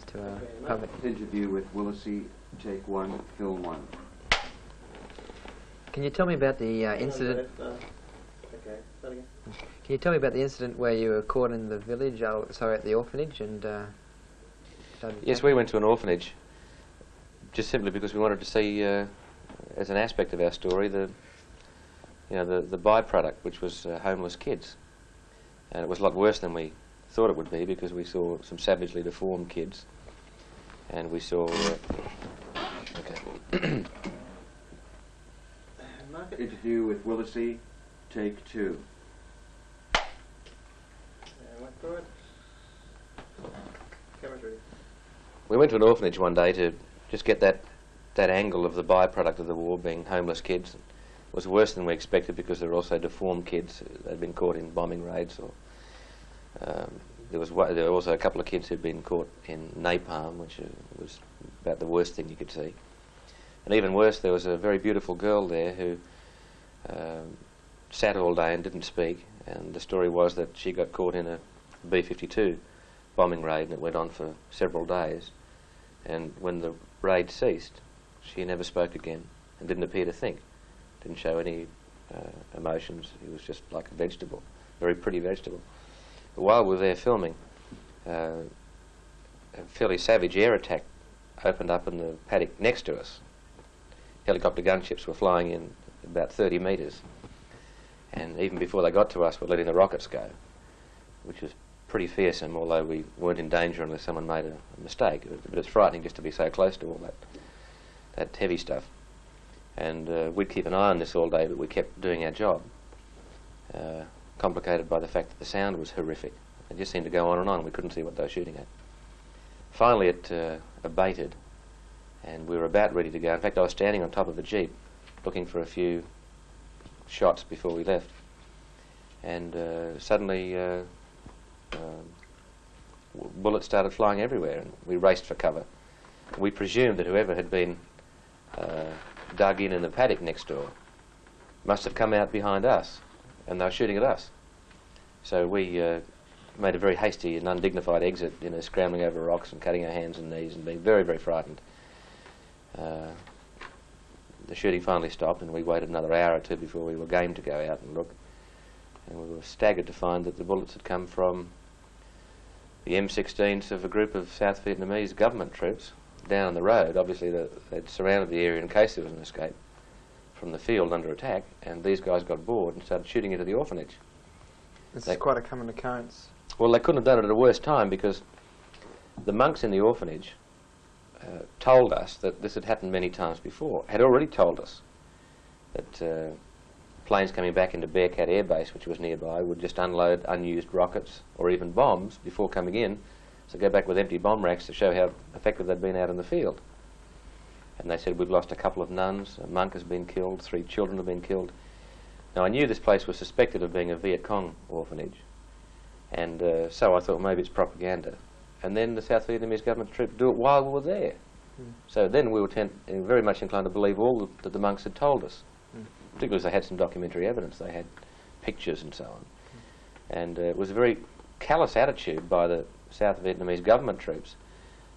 questions to our public. Interview with Willesee, take 1, film 1. Can you tell me about the incident? Can you tell me about the incident where you were caught in the village, sorry, at the orphanage, and... Yes, we went to an orphanage, just simply because we wanted to see, as an aspect of our story, the byproduct, which was homeless kids. And it was a lot worse than we thought it would be, because we saw some savagely deformed kids, and we saw... okay. Interview with Willesee, take 2. We went to an orphanage one day to just get that angle of the byproduct of the war being homeless kids. It was worse than we expected, because there were also deformed kids. They'd been caught in bombing raids, or there were also a couple of kids who'd been caught in napalm, which was about the worst thing you could see. And even worse, there was a very beautiful girl there who sat all day and didn't speak, and the story was that she got caught in a B-52 bombing raid, and it went on for several days. And when the raid ceased, she never spoke again and didn't appear to think, didn't show any emotions. He was just like a vegetable, very pretty vegetable. But while we were there filming, a fairly savage air attack opened up in the paddock next to us. Helicopter gunships were flying in about 30 metres, and even before they got to us, we're letting the rockets go, which was pretty fearsome, although we weren't in danger unless someone made a mistake. But it's frightening just to be so close to all that heavy stuff. And we'd keep an eye on this all day, but we kept doing our job, complicated by the fact that the sound was horrific. It just seemed to go on and on. We couldn't see what they were shooting at. Finally it abated, and we were about ready to go. In fact, I was standing on top of a jeep looking for a few shots before we left, and suddenly bullets started flying everywhere, and we raced for cover. We presumed that whoever had been dug in the paddock next door must have come out behind us, and they were shooting at us. So we made a very hasty and undignified exit, scrambling over rocks and cutting our hands and knees and being very, very frightened. The shooting finally stopped, and we waited another hour or two before we were game to go out and look. And we were staggered to find that the bullets had come from the M16s of a group of South Vietnamese government troops down on the road. Obviously they'd surrounded the area in case there was an escape from the field under attack, and these guys got bored and started shooting into the orphanage. This is quite a common occurrence. Well, they couldn't have done it at a worse time, because the monks in the orphanage told us that this had happened many times before, had already told us that planes coming back into Bearcat Air Base, which was nearby, would just unload unused rockets or even bombs before coming in, so go back with empty bomb racks to show how effective they'd been out in the field. And they said, we've lost a couple of nuns, a monk has been killed, 3 children have been killed. Now, I knew this place was suspected of being a Viet Cong orphanage, and so I thought maybe it's propaganda. And then the South Vietnamese government troop do it while we were there. So then we were very much inclined to believe all that the monks had told us, particularly because they had some documentary evidence. They had pictures and so on. And it was a very callous attitude by the South Vietnamese government troops,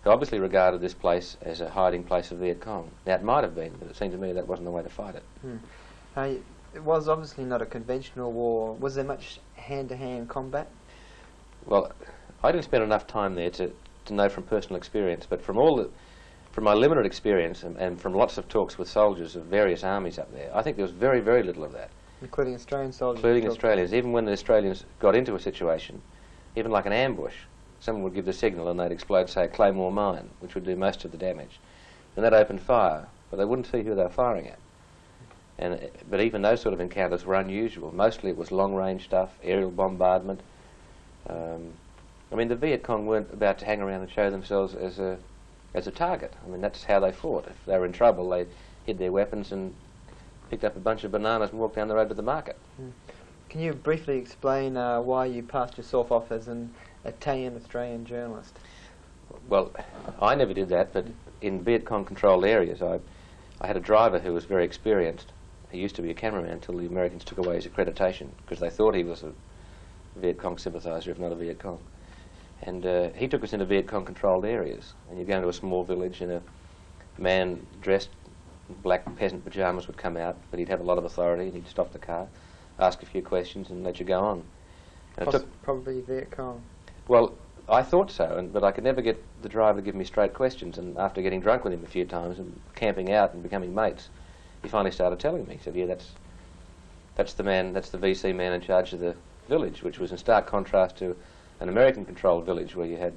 who obviously regarded this place as a hiding place of Viet Cong. Now, it might have been, but it seemed to me that wasn't the way to fight it. It was obviously not a conventional war. Was there much hand-to-hand combat? Well, I didn't spend enough time there to know from personal experience, but from my limited experience and from lots of talks with soldiers of various armies up there, I think there was very, very little of that. Including Australian soldiers? Including Australians. Even when the Australians got into a situation, even like an ambush, someone would give the signal and they'd explode, say, a Claymore mine, which would do most of the damage. And they'd open fire, but they wouldn't see who they were firing at. But even those sort of encounters were unusual. Mostly it was long-range stuff, aerial bombardment. I mean, the Viet Cong weren't about to hang around and show themselves as a target. I mean, that's how they fought. If they were in trouble, they hid their weapons and picked up a bunch of bananas and walked down the road to the market. Can you briefly explain why you passed yourself off as an Italian-Australian journalist? Well, I never did that, but in Viet Cong-controlled areas, I had a driver who was very experienced. He used to be a cameraman until the Americans took away his accreditation, because they thought he was a Viet Cong sympathiser, if not a Viet Cong. And he took us into Viet Cong controlled areas. And you'd go into a small village and a man dressed in black peasant pyjamas would come out, but he'd have a lot of authority and he'd stop the car, ask a few questions and let you go on. And Probably Viet Cong. Well, I thought so, but I could never get the driver to give me straight questions, and after getting drunk with him a few times and camping out and becoming mates, he finally started telling me. He said, yeah, that's the man, that's the VC man in charge of the village, which was in stark contrast to an American-controlled village where you had,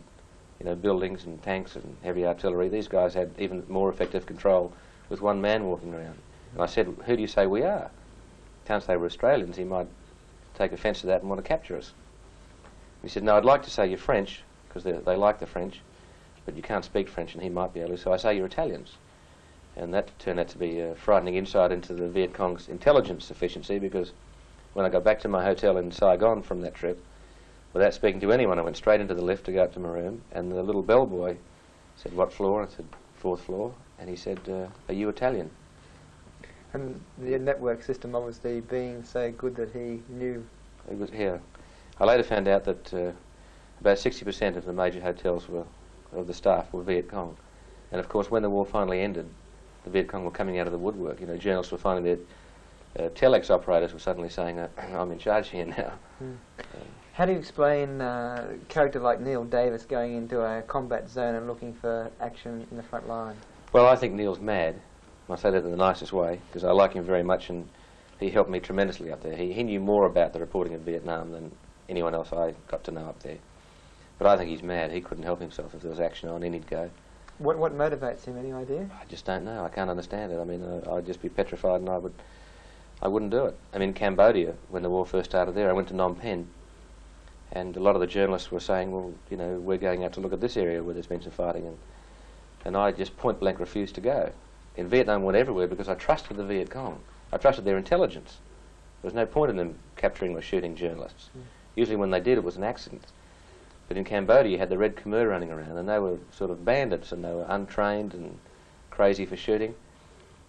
you know, buildings and tanks and heavy artillery. These guys had even more effective control with one man walking around. And I said, who do you say we are? Can't say we're Australians. He might take offence to that and want to capture us. He said, no, I'd like to say you're French, because they like the French, but you can't speak French, and he might be able to, so I say you're Italians. And that turned out to be a frightening insight into the Viet Cong's intelligence sufficiency, because when I got back to my hotel in Saigon from that trip, without speaking to anyone, I went straight into the lift to go up to my room, and the little bellboy said, what floor? I said, 4th floor. And he said, are you Italian? And the network system obviously being so good that he knew. It was here. I later found out that about 60% of the major hotels of the staff were Viet Cong. And of course, when the war finally ended, the Viet Cong were coming out of the woodwork. You know, journalists were finding that telex operators were suddenly saying, I'm in charge here now. How do you explain a character like Neil Davis going into a combat zone and looking for action in the front line? Well, I think Neil's mad. I say that in the nicest way, because I like him very much, and he helped me tremendously up there. He knew more about the reporting of Vietnam than anyone else I got to know up there. But I think he's mad. He couldn't help himself. If there was action on, in he'd go. What motivates him? Any idea? I just don't know. I can't understand it. I mean, I'd just be petrified, and I wouldn't do it. I mean, Cambodia, when the war first started there, I went to Phnom Penh, and a lot of the journalists were saying, well, you know, we're going out to look at this area where there's been some fighting, and I just point blank refused to go. In Vietnam, I went everywhere because I trusted the Viet Cong. I trusted their intelligence. There was no point in them capturing or shooting journalists. Usually when they did, it was an accident. But in Cambodia, you had the Red Khmer running around, and they were sort of bandits, and they were untrained and crazy for shooting.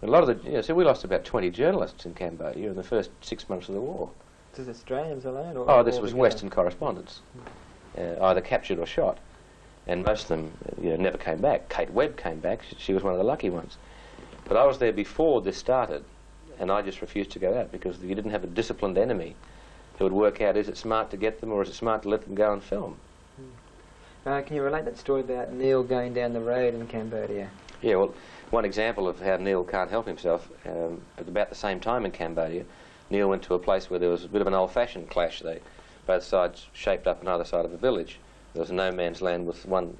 And a lot of the, you know, so we lost about 20 journalists in Cambodia in the first 6 months of the war. This is Australians alone? Or oh, this was Western correspondents, either captured or shot. And most of them, you know, never came back. Kate Webb came back. She was one of the lucky ones. But I was there before this started, and I just refused to go out because you didn't have a disciplined enemy who would work out, is it smart to get them or is it smart to let them go and film? Can you relate that story about Neil going down the road in Cambodia? Yeah, well, one example of how Neil can't help himself, at about the same time in Cambodia, Neil went to a place where there was a bit of an old-fashioned clash. Both sides shaped up on either side of a village. There was no man's land with one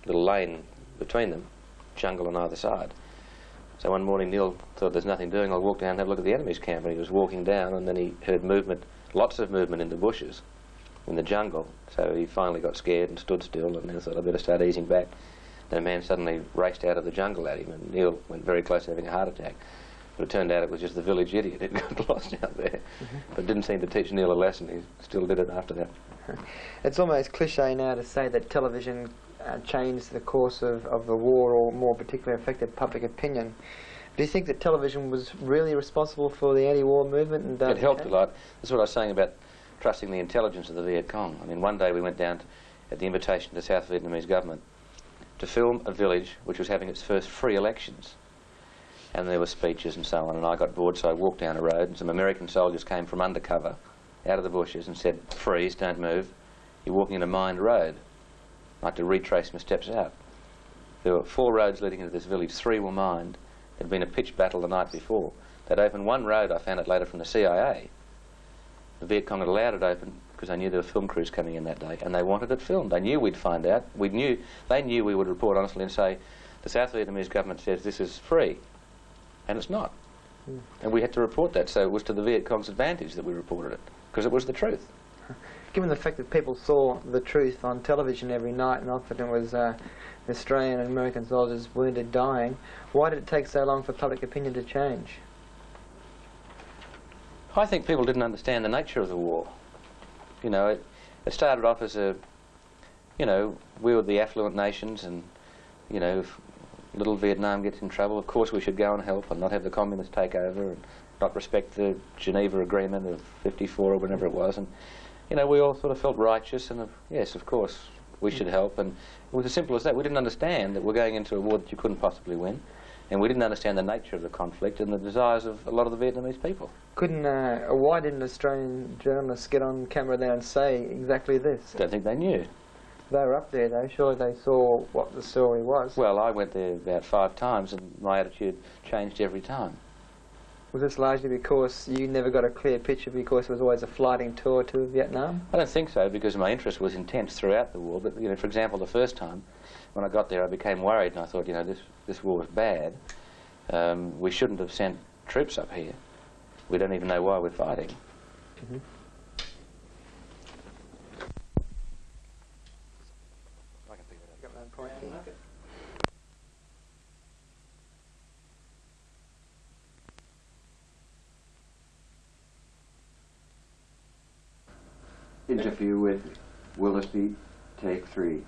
little lane between them, jungle on either side. So one morning Neil thought, there's nothing doing, I'll walk down and have a look at the enemy's camp. And he was walking down, and then he heard movement, lots of movement in the bushes, in the jungle. So he finally got scared and stood still, and Neil thought, I better start easing back. Then a man suddenly raced out of the jungle at him, and Neil went very close to having a heart attack. But it turned out it was just the village idiot who'd got lost out there. But didn't seem to teach Neil a lesson. He still did it after that. It's almost cliche now to say that television changed the course of the war, or more particularly affected public opinion. Do you think that television was really responsible for the anti-war movement? And it helped a lot. That's what I was saying about trusting the intelligence of the Viet Cong. I mean, one day we went down at the invitation of the South Vietnamese government to film a village which was having its first free elections. And there were speeches and so on, and I got bored, so I walked down a road, and some American soldiers came from undercover out of the bushes and said, freeze, don't move, you're walking in a mined road. I had to retrace my steps out. There were 4 roads leading into this village, 3 were mined. There'd been a pitched battle the night before. They'd opened one road, I found it later, from the CIA. The Viet Cong had allowed it open because they knew there were film crews coming in that day, and they wanted it filmed. They knew we'd find out. They knew we would report honestly and say, the South Vietnamese government says this is free, and it's not. And we had to report that, so it was to the Viet Cong's advantage that we reported it, because it was the truth. Given the fact that people saw the truth on television every night, and often it was Australian and American soldiers wounded, dying, why did it take so long for public opinion to change? I think people didn't understand the nature of the war. You know, it started off as a, you know, we were the affluent nations, and, you know, if little Vietnam gets in trouble, of course we should go and help and not have the communists take over and not respect the Geneva Agreement of '54 or whenever it was. And, you know, we all sort of felt righteous, and yes, of course, we should help, and it was as simple as that. We didn't understand that we're going into a war that you couldn't possibly win, and we didn't understand the nature of the conflict and the desires of a lot of the Vietnamese people. Why didn't Australian journalists get on camera there and say exactly this? Don't think they knew. They were up there though, surely they saw what the story was. Well, I went there about 5 times and my attitude changed every time. Was this largely because you never got a clear picture because it was always a flighting tour to Vietnam? I don't think so, because my interest was intense throughout the war. But, you know, for example, the first time when I got there I became worried and I thought, you know, this war was bad. We shouldn't have sent troops up here. We don't even know why we're fighting. Mm-hmm. Interview with Willesee, take 3.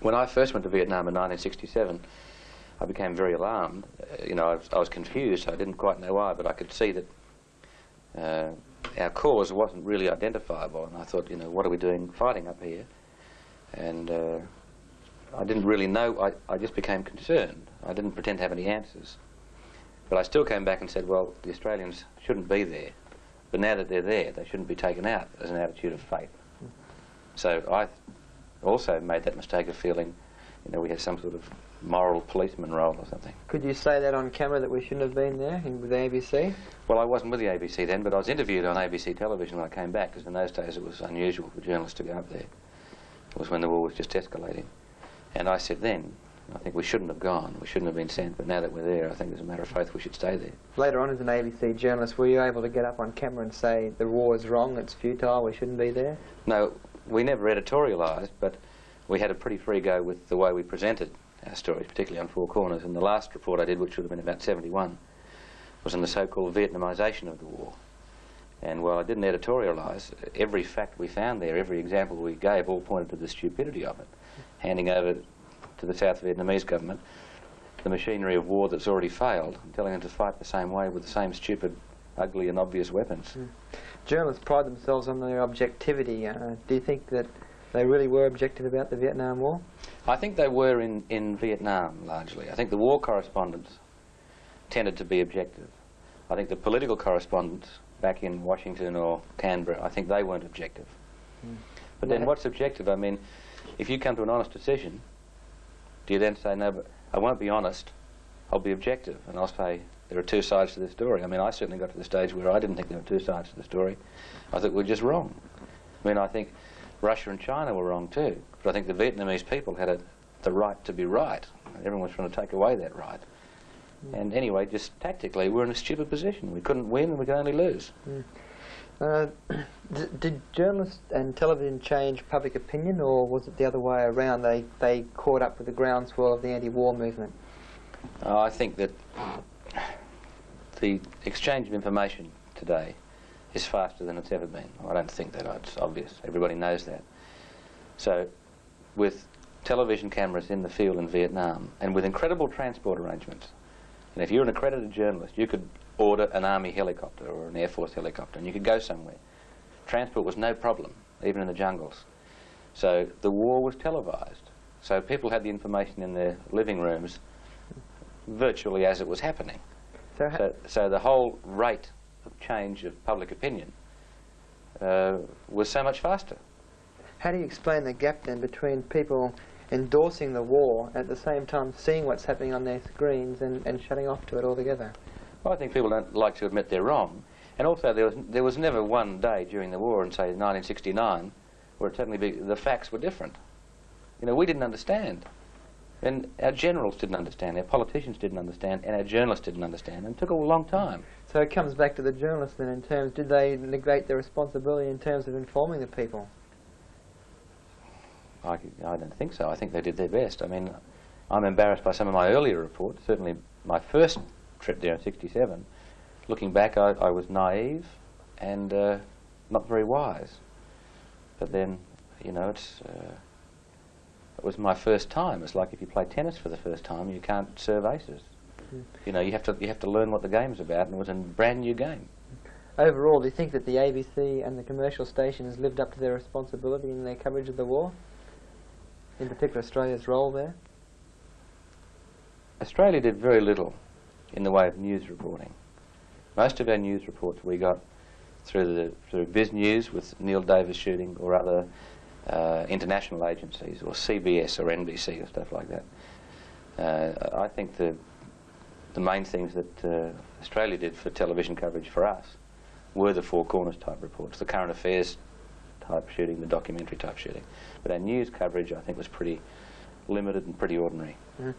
When I first went to Vietnam in 1967, I became very alarmed. You know, I was confused. I didn't quite know why, but I could see that our cause wasn't really identifiable. And I thought, you know, what are we doing fighting up here? And I didn't really know. I just became concerned. I didn't pretend to have any answers. But I still came back and said, well, the Australians shouldn't be there. But now that they're there, they shouldn't be taken out as an attitude of faith. So I also made that mistake of feeling, you know, we had some sort of moral policeman role or something. Could you say that on camera that we shouldn't have been there with the ABC? Well, I wasn't with the ABC then, but I was interviewed on ABC television when I came back, because in those days it was unusual for journalists to go up there. It was when the war was just escalating. And I said then, I think we shouldn't have gone, we shouldn't have been sent, but now that we're there, I think as a matter of faith we should stay there. Later on as an ABC journalist, were you able to get up on camera and say the war is wrong, it's futile, we shouldn't be there? No, we never editorialised, but we had a pretty free go with the way we presented our stories, particularly on Four Corners. And the last report I did, which would have been about 71, was on the so-called Vietnamisation of the war. And while I didn't editorialise, every fact we found there, every example we gave, all pointed to the stupidity of it, handing over to the South Vietnamese government the machinery of war that's already failed, and telling them to fight the same way with the same stupid, ugly and obvious weapons. Mm. Journalists pride themselves on their objectivity. Do you think that they really were objective about the Vietnam War? I think they were in Vietnam, largely. I think the war correspondents tended to be objective. I think the political correspondents back in Washington or Canberra, I think they weren't objective. Mm. But then what's objective? I mean, if you come to an honest decision, do you then say, no, but I won't be honest, I'll be objective, and I'll say there are 2 sides to the story? I mean, I certainly got to the stage where I didn't think there were 2 sides to the story. I thought we're just wrong. I mean, I think Russia and China were wrong too, but I think the Vietnamese people had the right to be right. Everyone was trying to take away that right. Mm. And anyway, just tactically, we're in a stupid position. We couldn't win and we could only lose. Mm. Did journalists and television change public opinion, or was it the other way around? They caught up with the groundswell of the anti-war movement? I think that the exchange of information today is faster than it's ever been. I don't think that. It's obvious. Everybody knows that. So with television cameras in the field in Vietnam, and with incredible transport arrangements, and if you're an accredited journalist, you could order an army helicopter or an Air Force helicopter and you could go somewhere. Transport was no problem, even in the jungles. So the war was televised. So people had the information in their living rooms virtually as it was happening. So the whole rate of change of public opinion was so much faster. How do you explain the gap then between people endorsing the war at the same time seeing what's happening on their screens and shutting off to it altogether? Well, I think people don't like to admit they're wrong. And also there was never one day during the war in, say, 1969 where it suddenly the facts were different. You know, we didn't understand. And our generals didn't understand, our politicians didn't understand, and our journalists didn't understand. And it took a long time. So it comes back to the journalists then in terms, did they neglect their responsibility in terms of informing the people? I don't think so. I think they did their best. I mean, I'm embarrassed by some of my earlier reports, certainly my first trip there in '67. Looking back, I was naive and not very wise. But then, you know, it was my first time. It's like if you play tennis for the first time, you can't serve aces. Mm. You know, you have to learn what the game's about, and it was a brand new game. Overall, do you think that the ABC and the commercial stations lived up to their responsibility in their coverage of the war? In particular, Australia's role there? Australia did very little in the way of news reporting. Most of our news reports we got through Viz News with Neil Davis shooting, or other international agencies, or CBS or NBC or stuff like that. I think the main things that Australia did for television coverage for us were the Four Corners type reports, the current affairs type shooting, the documentary type shooting. But our news coverage, I think, was pretty limited and pretty ordinary. Mm.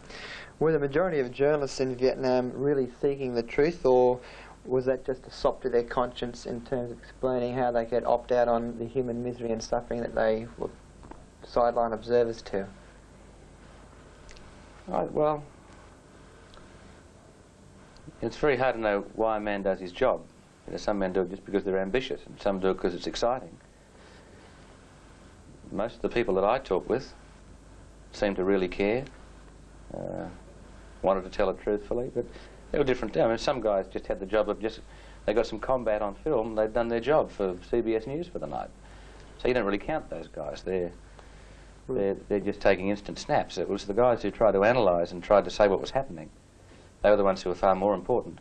Were the majority of journalists in Vietnam really seeking the truth, or was that just a sop to their conscience in terms of explaining how they could opt out on the human misery and suffering that they were sideline observers to? Well, it's very hard to know why a man does his job. You know, some men do it just because they're ambitious, and some do it because it's exciting. Most of the people that I talk with seemed to really care, wanted to tell it truthfully, but they were different. I mean, some guys just had the job of they got some combat on film, they'd done their job for CBS News for the night. So you don't really count those guys. They're just taking instant snaps. It was the guys who tried to analyse and tried to say what was happening. They were the ones who were far more important.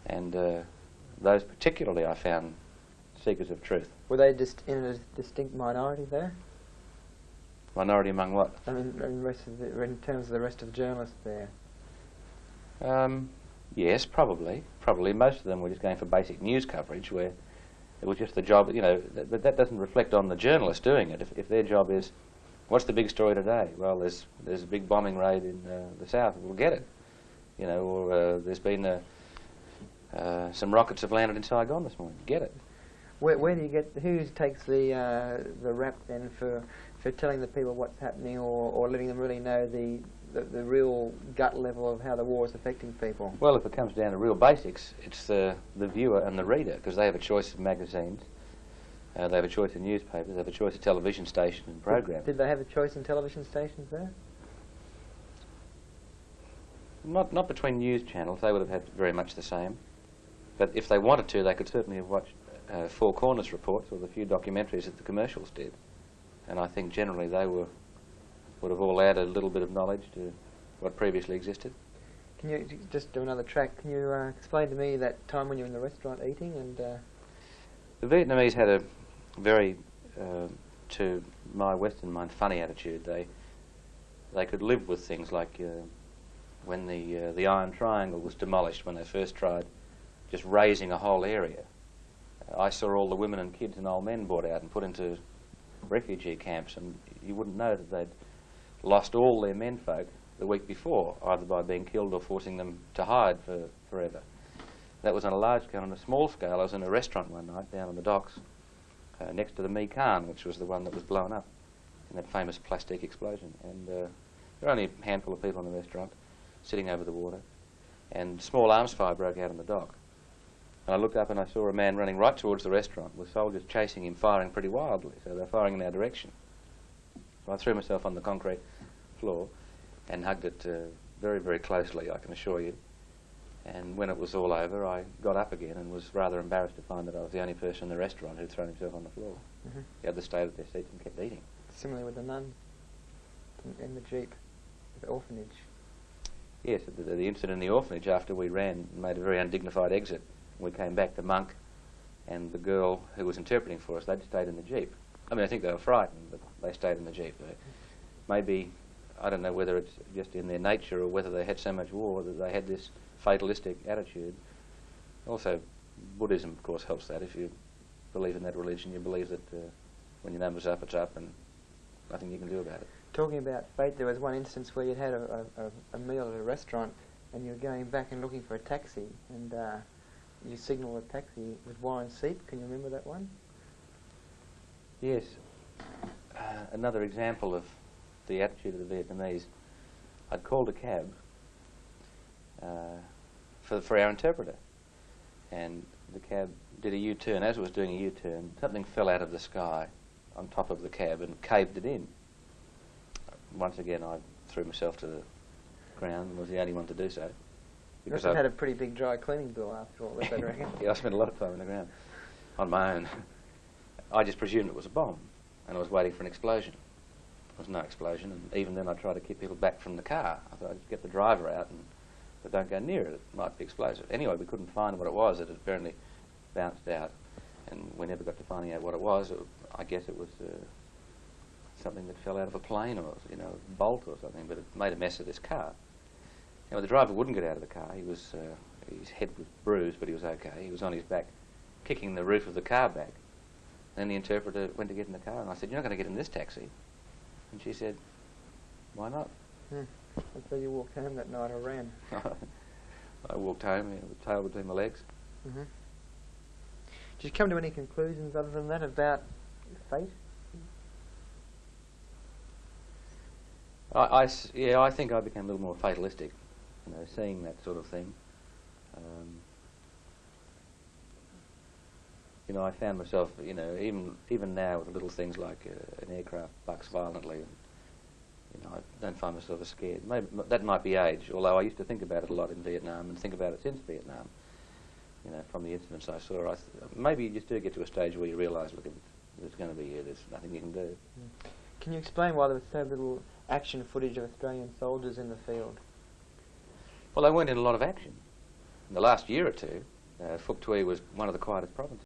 And those particularly I found seekers of truth. Were they just in a distinct minority there? Minority among what? I mean, in terms of the rest of the journalists there. Yes, probably. Probably most of them were just going for basic news coverage, where it was just the job, you know, but that doesn't reflect on the journalist doing it. If their job is, what's the big story today? Well, there's a big bombing raid in the south. We'll get it. You know, or there's been some rockets have landed in Saigon this morning. Get it. Where do you get, who takes the rap then for telling the people what's happening, or letting them really know the real gut level of how the war is affecting people? Well, if it comes down to real basics, it's the viewer and the reader, because they have a choice of magazines, they have a choice of newspapers, they have a choice of television stations and programs. Did they have a choice in television stations there? Not between news channels. They would have had very much the same. But if they wanted to, they could certainly have watched Four Corners reports or the few documentaries that the commercials did. And I think generally they would have all added a little bit of knowledge to what previously existed. Can you just do another track? Can you explain to me that time when you were in the restaurant eating? And the Vietnamese had a very, to my Western mind, funny attitude. They could live with things like when the Iron Triangle was demolished, when they first tried just raising a whole area. I saw all the women and kids and old men brought out and put into refugee camps, and you wouldn't know that they'd lost all their menfolk the week before, either by being killed or forcing them to hide for forever. That was on a large scale. On a small scale, I was in a restaurant one night down on the docks next to the Mekong, which was the one that was blown up in that famous plastic explosion. And there were only a handful of people in the restaurant sitting over the water, and small arms fire broke out on the dock. And I looked up and I saw a man running right towards the restaurant with soldiers chasing him, firing pretty wildly. So they're firing in our direction. So I threw myself on the concrete floor and hugged it very, very closely, I can assure you. And when it was all over, I got up again and was rather embarrassed to find that I was the only person in the restaurant who'd thrown himself on the floor. Mm-hmm. The others stayed at their seats and kept eating. Similarly with the nun in the jeep, the orphanage. Yes, the incident in the orphanage, after we ran and made a very undignified exit, we came back to Monk and the girl who was interpreting for us, they'd stayed in the jeep. I mean, I think they were frightened, but they stayed in the jeep. Maybe, I don't know whether it's just in their nature or whether they had so much war that they had this fatalistic attitude. Also, Buddhism, of course, helps that. If you believe in that religion, you believe that when your number's up, it's up, and nothing you can do about it. Talking about fate, there was one instance where you'd had a meal at a restaurant and you were going back and looking for a taxi, and you signalled a taxi with Warren Seep. Can you remember that one? Yes. Another example of the attitude of the Vietnamese, I'd called a cab for our interpreter, and the cab did a U-turn. As it was doing a U-turn, something fell out of the sky on top of the cab and caved it in. Once again, I threw myself to the ground and was the only one to do so. You must have had a pretty big dry cleaning bill after all this, I reckon. Yeah, I spent a lot of time in the ground on my own. I just presumed it was a bomb, and I was waiting for an explosion. There was no explosion, and even then I tried to keep people back from the car. I thought I'd get the driver out, but don't go near it, it might be explosive. Anyway, we couldn't find what it was. It had apparently bounced out, and we never got to finding out what it was. I guess it was something that fell out of a plane, or a bolt or something, but it made a mess of this car. The driver wouldn't get out of the car. He was, his head was bruised, but he was okay. He was on his back, kicking the roof of the car back. Then the interpreter went to get in the car, and I said, "You're not going to get in this taxi." And she said, "Why not?" And so you walked home that night or ran? I walked home with the tail between my legs. Did you come to any conclusions other than that about fate? I think I became a little more fatalistic, seeing that sort of thing. I found myself, even now with little things like an aircraft bucks violently, and, I don't find myself as scared. Maybe that might be age, although I used to think about it a lot in Vietnam and think about it since Vietnam. From the incidents I saw, maybe you just do get to a stage where you realise, look, it's going to be here, there's nothing you can do. Can you explain why there was so little action footage of Australian soldiers in the field? Well, they weren't in a lot of action. In the last year or two, Phuoc Tuy was one of the quietest provinces.